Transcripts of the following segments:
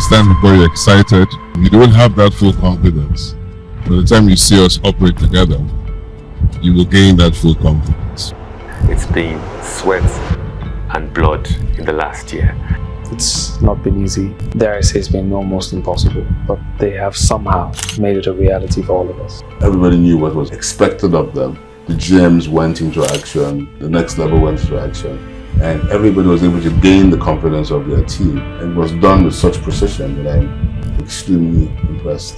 stand before you excited. You don't have that full confidence. By the time you see us operate together, you will gain that full confidence. It's been sweat and blood in the last year. It's not been easy. Dare I say it's been almost impossible, but they have somehow made it a reality for all of us. Everybody knew what was expected of them. The GMs went into action, the next level went into action, and everybody was able to gain the confidence of their team. And it was done with such precision that I'm extremely impressed.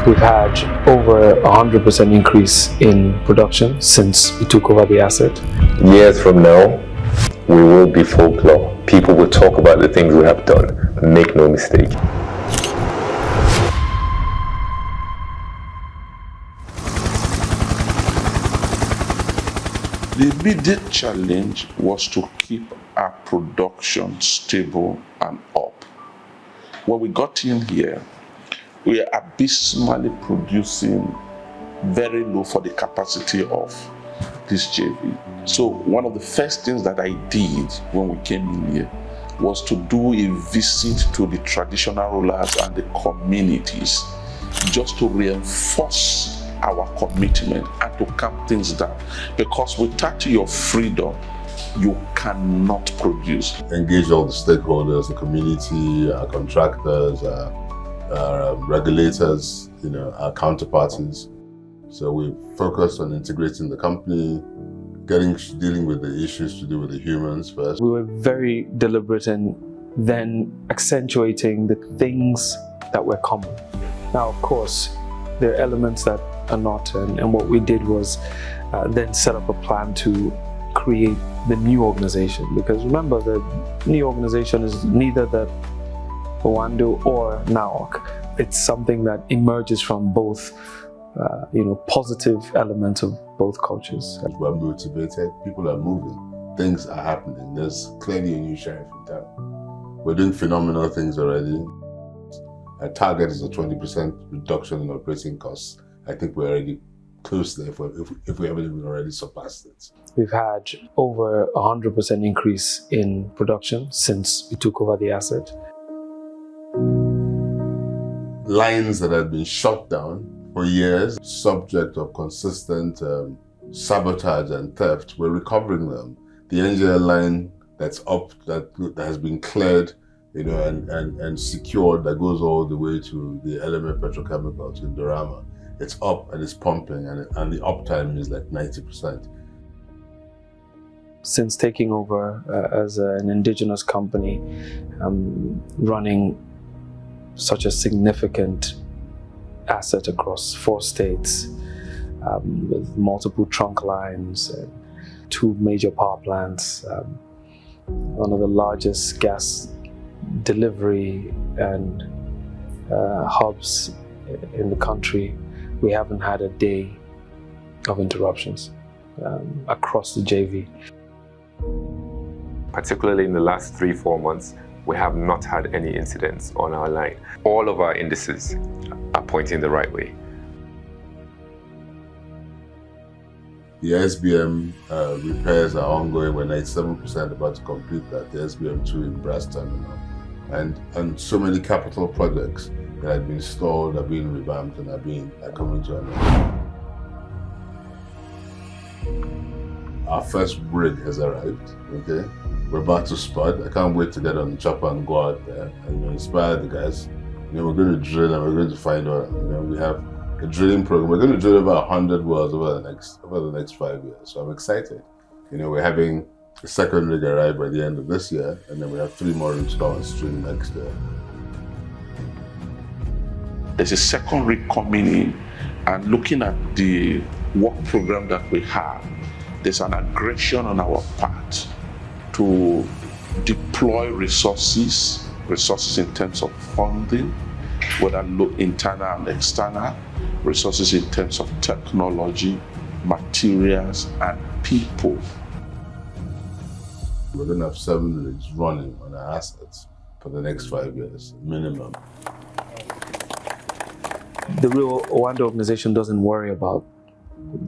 We've had over 100% increase in production since we took over the asset. Years from now, we will be folklore. People will talk about the things we have done. Make no mistake. The immediate challenge was to keep our production stable and up. When we got in here, we are abysmally producing very low for the capacity of this JV. So one of the first things that I did when we came in here was to do a visit to the traditional rulers and the communities, just to reinforce our commitment and to calm things down. Because without your freedom, you cannot produce. Engage all the stakeholders, the community, our contractors, our regulators, our counterparties. So we focused on integrating the company, dealing with the issues to do with the humans first. We were very deliberate in then accentuating the things that were common. Now, of course, there are elements that are not, and what we did was then set up a plan to create the new organization. Because remember, the new organization is neither the Oando or NAOC. It's something that emerges from both positive elements of both cultures. We're motivated, people are moving, things are happening. There's clearly a new sheriff in town. We're doing phenomenal things already. Our target is a 20% reduction in operating costs. I think we're already close there if we haven't even already surpassed it. We've had over 100% increase in production since we took over the asset. Lines that had been shut down for years, subject of consistent sabotage and theft, we're recovering them. The NGL line that's up, that has been cleared, and secured, that goes all the way to the LMA Petrochemical, to Dorama. It's up and it's pumping, and the uptime is like 90%. Since taking over as an indigenous company, running such a significant asset across 4 states, with multiple trunk lines, 2 major power plants, one of the largest gas delivery and hubs in the country. We haven't had a day of interruptions across the JV. Particularly in the last 3-4 months, we have not had any incidents on our line. All of our indices are pointing the right way. The SBM repairs are ongoing. We're 97% about to complete that. The SBM2 in Brass Terminal. And so many capital projects that had been stalled are being revamped and are coming to an end. Our first rig has arrived, okay? We're about to spud. I can't wait to get on the chopper and go out there and inspire the guys. We're going to drill and we're going to find oil. We have a drilling program. We're going to drill about 100 wells over the next 5 years. So I'm excited. We're having a second rig arrive by the end of this year, and then we have 3 more rigs on stream next year. There's a second rig coming in, and looking at the work program that we have, there's an aggression on our part to deploy resources in terms of funding, whether internal and external, resources in terms of technology, materials, and people. We're going to have 7 rigs running on our assets for the next 5 years, minimum. The real Oando organization doesn't worry about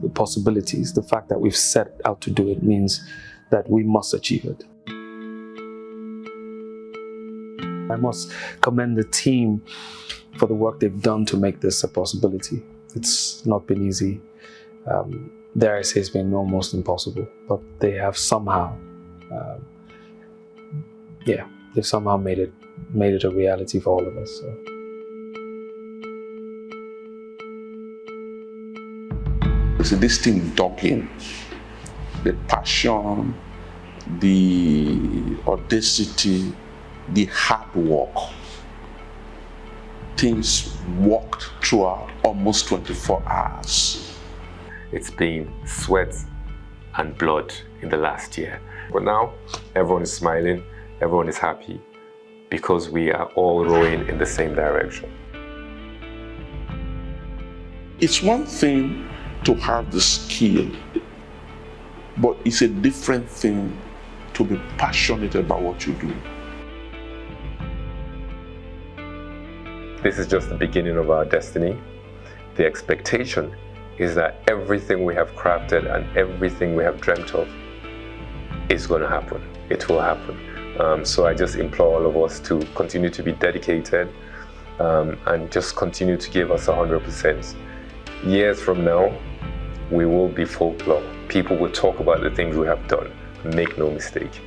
the possibilities. The fact that we've set out to do it means that we must achieve it. I must commend the team for the work they've done to make this a possibility. It's not been easy. Dare I say it's been almost impossible, but they have somehow, they've somehow made it a reality for all of us. So. So this thing dug in, the passion, the audacity, the hard work. Things walked throughout almost 24 hours. It's been sweat and blood in the last year. But now, everyone is smiling, everyone is happy, because we are all rowing in the same direction. It's one thing to have the skill, but it's a different thing to be passionate about what you do. This is just the beginning of our destiny. The expectation is that everything we have crafted and everything we have dreamt of is going to happen. It will happen. So I just implore all of us to continue to be dedicated and just continue to give us 100%. Years from now, we will be folklore. People will talk about the things we have done. Make no mistake.